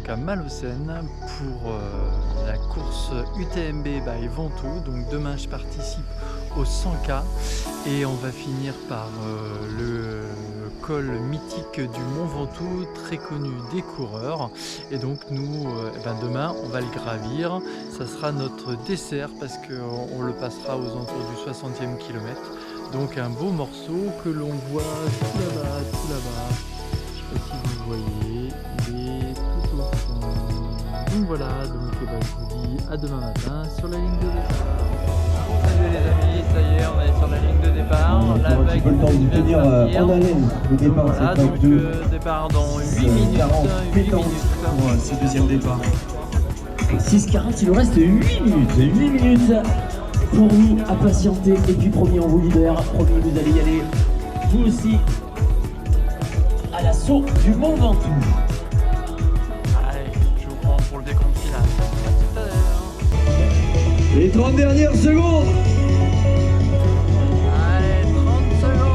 donc à Malaucène pour la course UTMB by Ventoux. Donc demain je participe au 100K et on va finir par le col mythique du Mont Ventoux, très connu des coureurs. Et donc nous, demain on va le gravir. Ça sera notre dessert parce qu'on le passera aux alentours du 60e kilomètre. Donc un beau morceau que l'on voit tout là-bas, tout là-bas. Je sais pas si vous voyez, il est tout au fond. Donc voilà, donc je vous dis à demain matin sur la ligne de départ. Salut les amis, ça y est, on est sur la ligne de départ. La vague le temps de tenir en haleine le départ de voilà, cette vague donc 2. départ dans 8 minutes. 8 minutes pour ce deuxième départ. 6,40, il nous reste 8 minutes. 8 minutes pour nous à patienter. Et puis promis, on vous libère. Promis, vous allez y aller. Vous aussi. À l'assaut du Mont Ventoux. Allez, je vous prends pour le décompte final. À tout à l'heure. Les 30 dernières secondes. Allez, 30 secondes.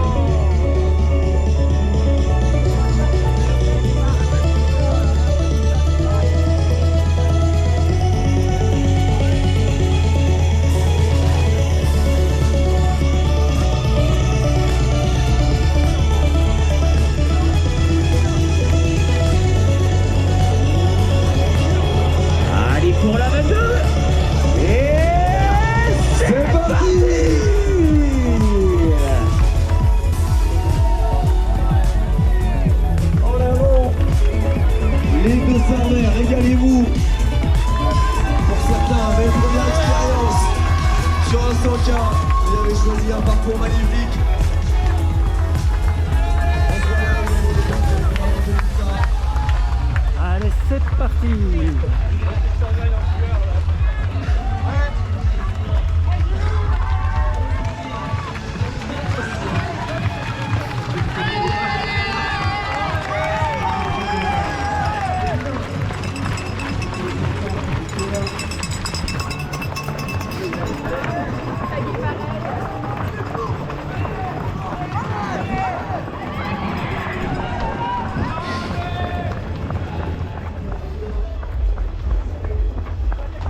Allez pour la 22. Et C'est parti. En avant. Les deux Sarnais, régalez-vous. Pour certains, belle première expérience sur un 100K. Vous avez choisi un parcours magnifique. Allez, c'est parti.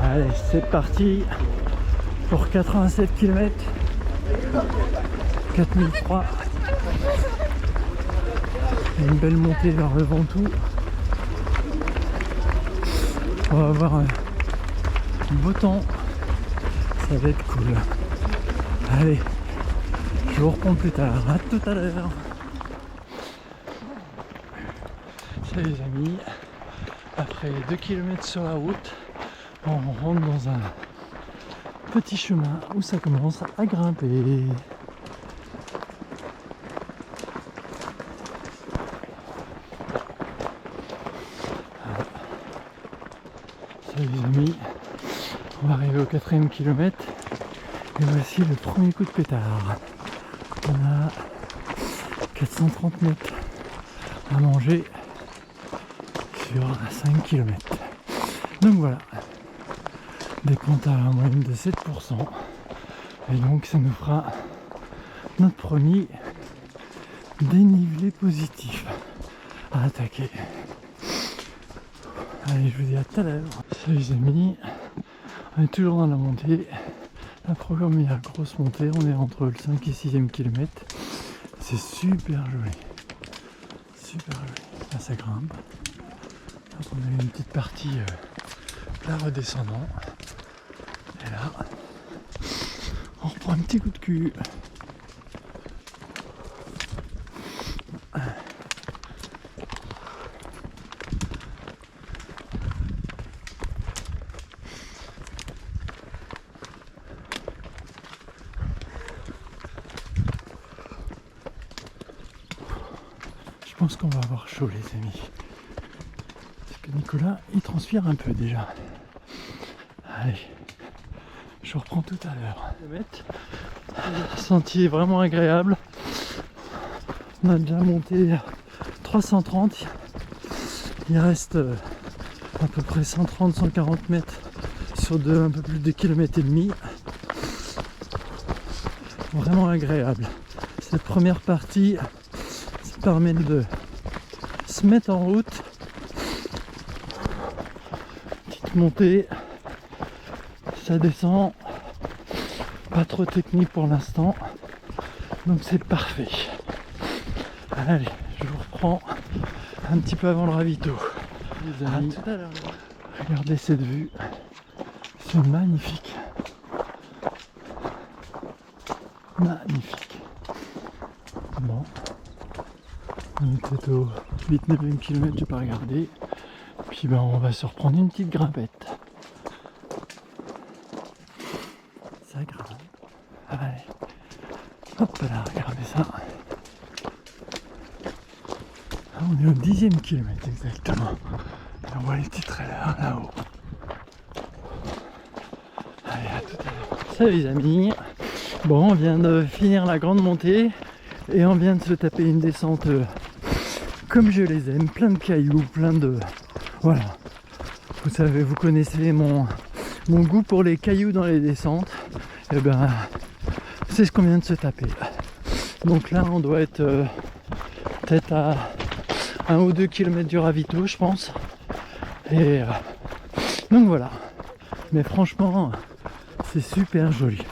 Allez, c'est parti pour 87 km, 4003. Une belle montée vers le Ventoux. On va avoir un beau temps, ça va être cool. Allez, je vous reprends plus tard, à tout à l'heure. Salut les amis, après 2 km sur la route, on rentre dans un petit chemin où ça commence à grimper. Voilà. Salut les amis, on va arriver au 4e kilomètre et voici le premier coup de pétard. On a 430 mètres à manger sur 5 km. Donc voilà, décompte à la moyenne de 7%. Et donc ça nous fera notre premier dénivelé positif à attaquer. Allez, je vous dis à tout à l'heure. Salut les amis, on est toujours dans la montée. La première grosse montée, on est entre le 5 et 6e kilomètre. C'est super joli. Super joli. Là ça grimpe. Donc on a eu une petite partie là redescendant. Et là, on reprend un petit coup de cul. Je pense qu'on va avoir chaud les amis. Parce que Nicolas, il transpire un peu déjà. Allez, je reprends tout à l'heure. Sentier vraiment agréable. On a déjà monté 330. Il reste à peu près 130-140 mètres sur un peu plus de kilomètre et demi. Vraiment agréable. Cette première partie, ça permet de se mettre en route petite montée, ça descend, pas trop technique pour l'instant, donc c'est parfait. Allez, je vous reprends un petit peu avant le ravito. Les amis, regardez cette vue, c'est magnifique. Magnifique. Bon, on est peut-être au 8-9e kilomètre, j'ai pas regardé. Puis ben on va se reprendre une petite grimpette. Ça grimpe. Allez. Hop là, regardez ça. On est au 10e kilomètre exactement. Et on voit les petits trailers là-haut. Allez, à tout à l'heure. Salut les amis. Bon, on vient de finir la grande montée et on vient de se taper une descente comme je les aime, plein de cailloux, plein de... Voilà. Vous savez, vous connaissez mon goût pour les cailloux dans les descentes. Et ben, c'est ce qu'on vient de se taper. Donc là, on doit être peut-être à 1 ou 2 km du ravito, je pense. Et donc voilà. Mais franchement, c'est super joli.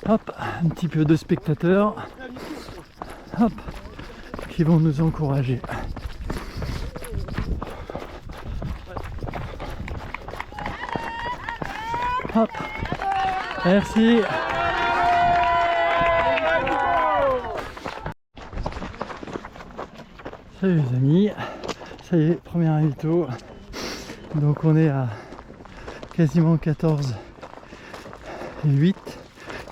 Hop, un petit peu de spectateurs. Hop, qui vont nous encourager. Hop, merci. Salut les amis, ça y est, premier ravito. Donc on est à quasiment 14 et 8,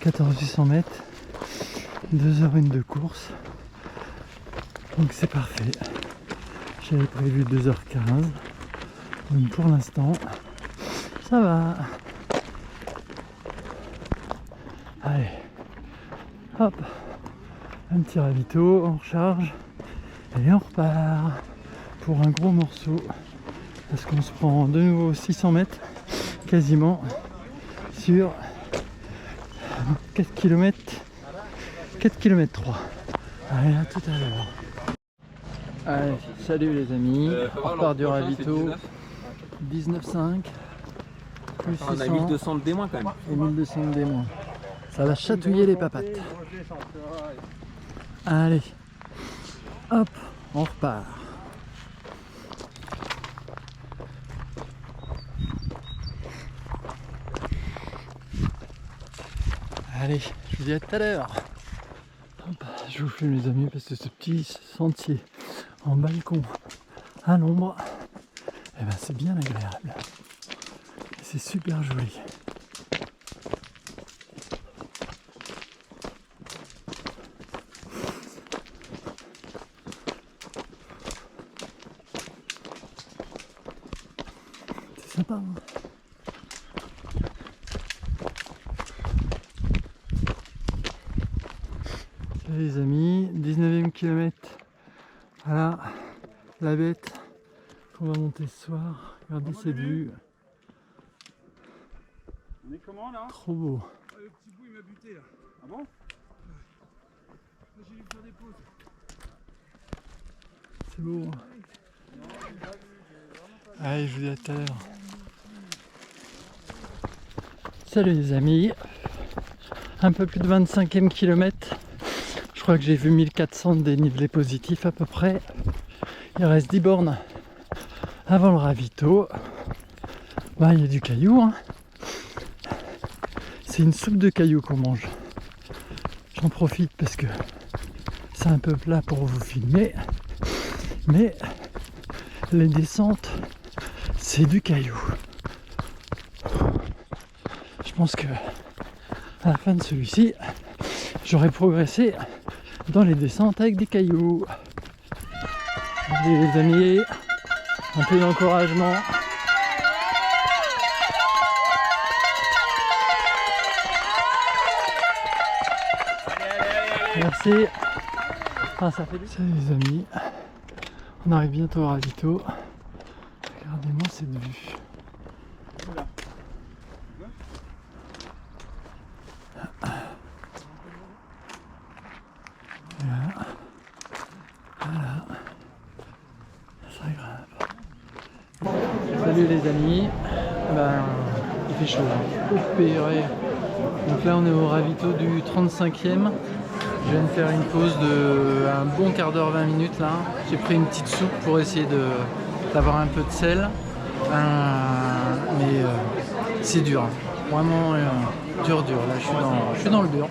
800 mètres, 2h01 de course. Donc c'est parfait. J'avais prévu 2h15. Donc pour l'instant, ça va. Allez, hop, un petit ravito, on recharge et on repart pour un gros morceau parce qu'on se prend de nouveau 600 mètres quasiment sur 4 km 3. Allez, à tout à l'heure. Allez, salut les amis, on repart du ravito. 19,5 plus 600 on a 1200 de D- quand même. et 1200 de D-. Ça va chatouiller les papates. Allez, hop, on repart. Allez, je vous dis à tout à l'heure. Hop, je vous filme les amis parce que ce petit sentier en balcon à l'ombre, eh ben c'est bien agréable. C'est super joli. C'est sympa, hein. Salut les amis, 19e kilomètre. Voilà, la bête qu'on va monter ce soir. Regardez cette vue. On est comment là? Trop beau. Le petit bout il m'a buté là. Ah bon? J'ai dû faire des pauses. C'est beau. Allez, je vous dis à tout à l'heure. Salut les amis. Un peu plus de 25e kilomètre. Je crois que j'ai vu 1400 de dénivelé positif à peu près. Il reste 10 bornes avant le ravito. Bah, il y a du caillou, hein. C'est une soupe de cailloux qu'on mange. J'en profite parce que c'est un peu plat pour vous filmer. Mais les descentes, c'est du caillou. Je pense que à la fin de celui-ci, j'aurai progressé dans les descentes avec des cailloux. Allez, les amis, un peu d'encouragement. Merci. Ah, ça fait du... Salut les amis, on arrive bientôt au ravito. Regardez-moi cette vue. Voilà. Salut les amis, il fait chaud, hein. Oh, purée. Donc là on est au ravito du 35e. Je viens de faire une pause de un bon quart d'heure, 20 minutes là. J'ai pris une petite soupe pour essayer d'avoir un peu de sel. Mais c'est dur, hein. Vraiment dur. Là je suis dans le dur.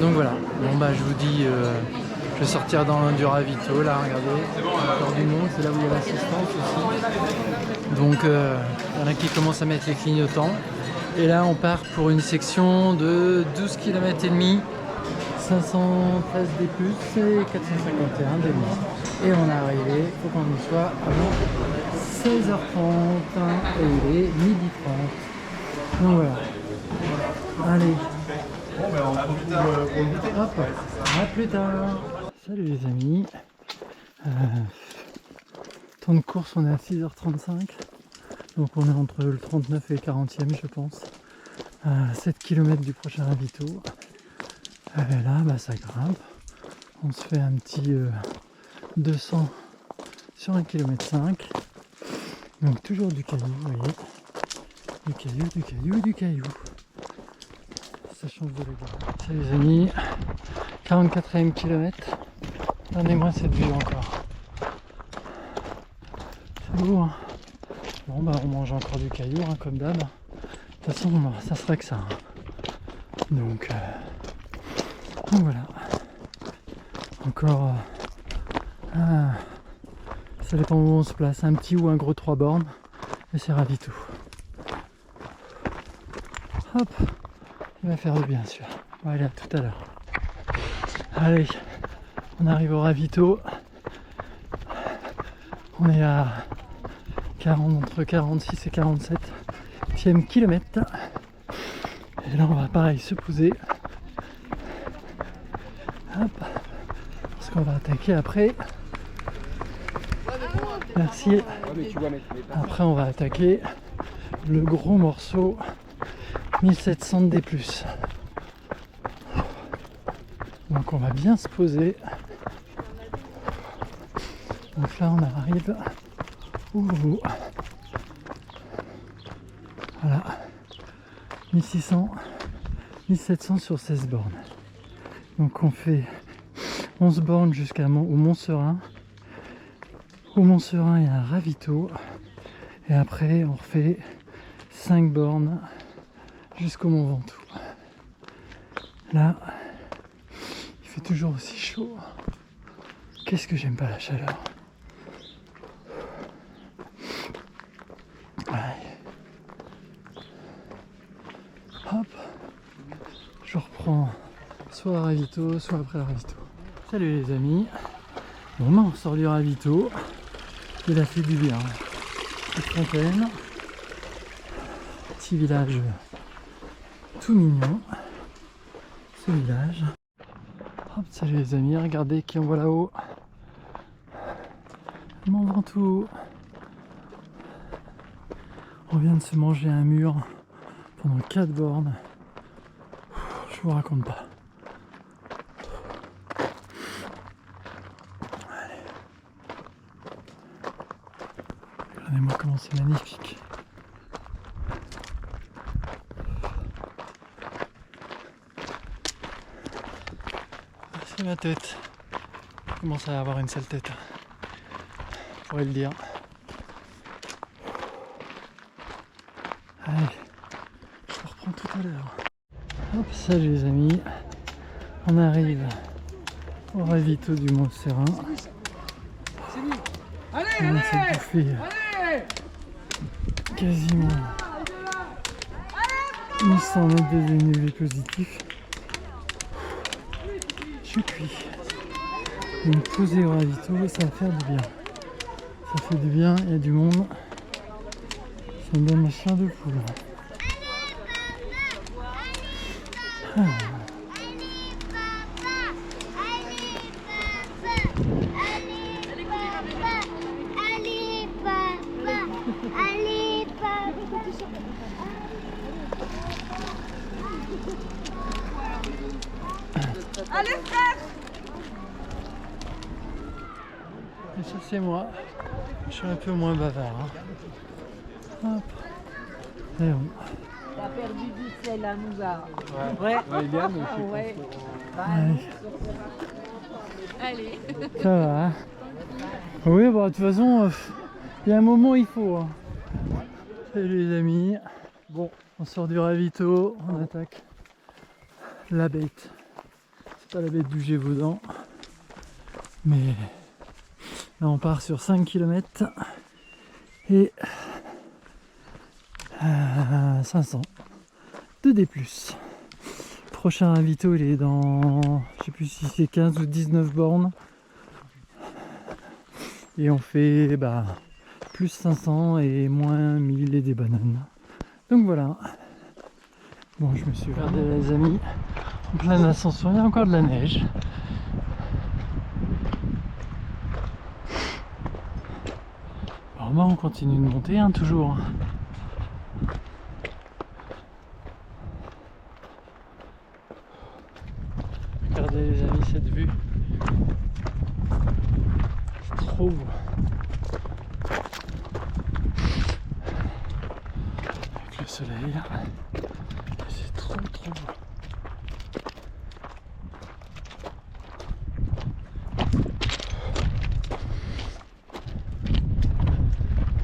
Donc voilà, bon bah je vous dis, je vais sortir dans du ravito là, regardez, encore du monde, c'est là où il y a l'assistance aussi. Donc il y en a qui commencent à mettre les clignotants. Et là on part pour une section de 12 km et demi, 513 D+, et 451 D-. Et on est arrivé, il faut qu'on y soit avant 16h30 et il est 12h30. Donc voilà. Allez. Bon, ben on profite pour le goûter. Hop, à plus tard. Salut les amis. Temps de course, on est à 6h35. Donc on est entre le 39 et le 40e je pense. 7 km du prochain ravito. Là, ça grimpe. On se fait un petit 200 sur 1,5 km. Donc toujours du caillou, vous voyez. Du caillou. Ça change de regard. Salut les amis, 44e kilomètre. Regardez-moi cette vue encore. C'est beau, hein. Bon bah on mange encore du caillou, hein, comme d'hab. De toute façon ça serait que ça, hein. Donc voilà. Encore ça dépend où on se place, un petit ou un gros 3 bornes. Et c'est ravito. Hop, il va faire du bien celui-là. Voilà, tout à l'heure. Allez, on arrive au ravito. On est à entre 46 et 47e kilomètre. Et là on va pareil se poser. Hop, parce qu'on va attaquer après. Merci. Après on va attaquer le gros morceau 1700 D+. Donc on va bien se poser. Donc là on arrive au bout. Voilà. 1600, 1700 sur 16 bornes. Donc on fait 11 bornes jusqu'au Mont Serein. Au Mont Serein il y a un ravito. Et après on refait 5 bornes jusqu'au Mont Ventoux. Là, il fait toujours aussi chaud. Qu'est-ce que j'aime pas la chaleur. Allez. Hop, je reprends soit à ravito, soit après le ravito. Salut les amis. Bon, on sort du ravito. Il a fait du bien. Petite fontaine. Petit village tout mignon. Ce village. Hop, salut les amis, regardez qui on voit là-haut. Mont Ventoux. On vient de se manger un mur pendant 4 bornes. Je vous raconte pas. Allez. Regardez-moi comment c'est magnifique. C'est ma tête. Je commence à avoir une sale tête. Je pourrais le dire. Allez, je reprends tout à l'heure. Hop, salut les amis. On arrive au ravito du Mont Serein. On s'est bouffé quasiment 1100 mètres de dénivelé positif. Je suis cuit. Une posée au ravito, ça va faire du bien. Ça fait du bien, il y a du monde. Ça me donne ma chair de poule. Allez frère! Et ça c'est moi. Je suis un peu moins bavard, hein. Hop. Et bon. T'as perdu du sel à Mouga. Ouais. Ouais. Allez. Ça va. Hein. Oui, bah, de toute façon, il y a un moment il faut. Hein. Salut les amis. Bon, on sort du ravito, on attaque la bête. C'est pas la bête du Gévaudan, mais là on part sur 5 km et 500 de D+. Prochain ravito il est dans, je sais plus si c'est 15 ou 19 bornes. Et on fait plus 500 et moins 1000 et des bananes. Donc voilà. Bon, je me suis regardé les amis. En pleine ascension, il y a encore de la neige. Alors bah on continue de monter hein, toujours. Regardez les amis cette vue. C'est trop beau. Avec le soleil. C'est trop beau.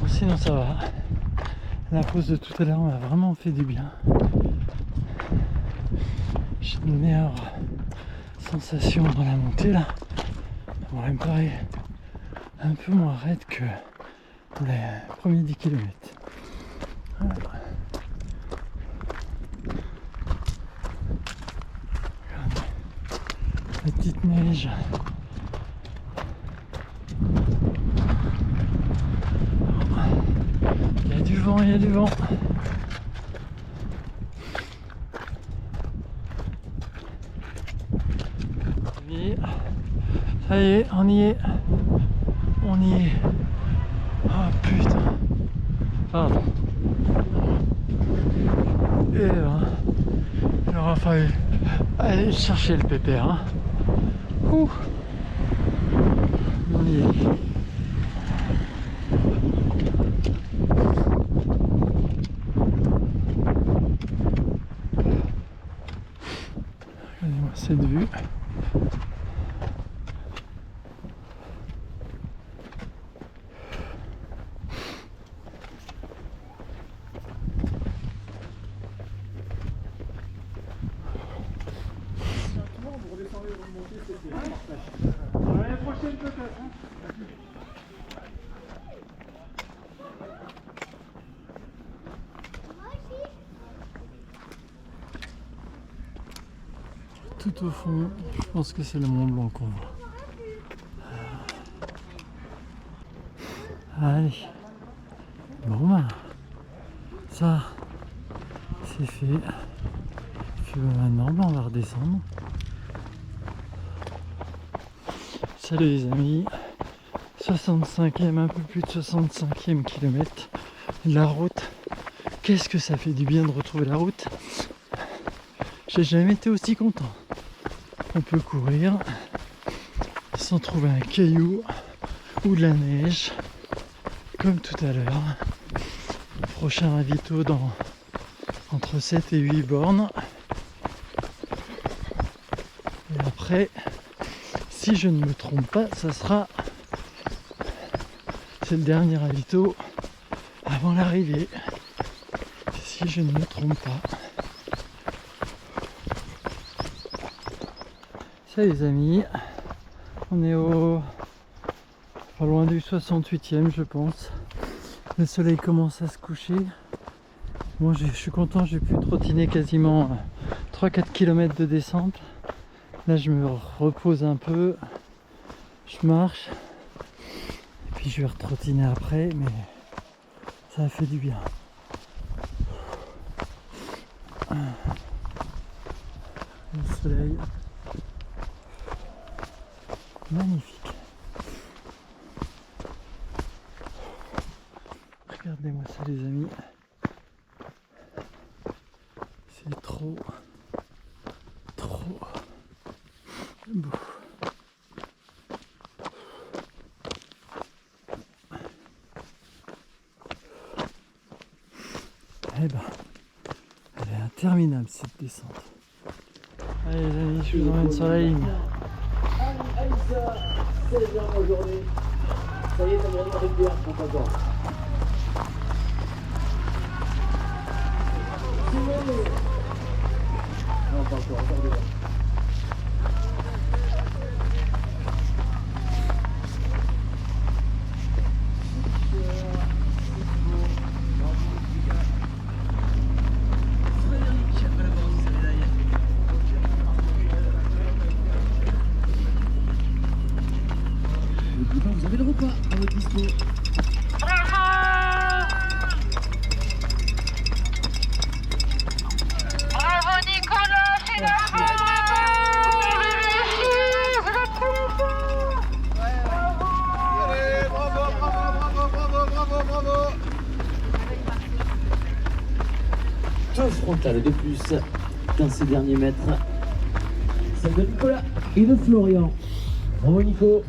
Bon, sinon ça va. La pause de tout à l'heure m'a vraiment fait du bien. J'ai une meilleure sensation dans la montée là. Bon, elle me paraît un peu moins raide que les premiers 10 km. Voilà. Regardez. La petite neige. Il y a du vent, il y a du vent. Ça y est, on y est. On y est. Oh putain. Pardon. Et là, il aura fallu aller chercher le pépère. Hein. Ouh. On y est. Regardez-moi cette vue. L'année prochaine peut-être. Hein. Tout au fond, je pense que c'est le Mont Blanc qu'on voit. Allez. Bon ben, ça, c'est fait. Puis maintenant, on va redescendre. Salut les amis. 65e, un peu plus de 65e kilomètre. La route. Qu'est-ce que ça fait du bien de retrouver la route. J'ai jamais été aussi content. On peut courir sans trouver un caillou ou de la neige comme tout à l'heure. Prochain ravito dans entre 7 et 8 bornes. Et après, si je ne me trompe pas, ça sera c'est le dernier ravito avant l'arrivée. Si je ne me trompe pas. Ça les amis, on est pas loin du 68e je pense. Le soleil commence à se coucher. Moi je suis content, j'ai pu trottiner quasiment 3-4 km de descente. Là je me repose un peu, je marche, et puis je vais retrottiner après, mais ça a fait du bien. Le soleil. Magnifique. Regardez-moi ça les amis. C'est trop beau. Eh ben, elle est interminable cette descente. Allez les amis, je vous emmène sur la ligne. Aïssa, 16 ans aujourd'hui. Ça y est, ça me revient avec bière, pour pas voir. Non, pas encore devant. Vous avez le repas à votre dispo. Bravo Nicolas, c'est la Bravo. Deux frontales de plus dans ces derniers mètres. Celle de Nicolas et de Florian. Bravo Nico.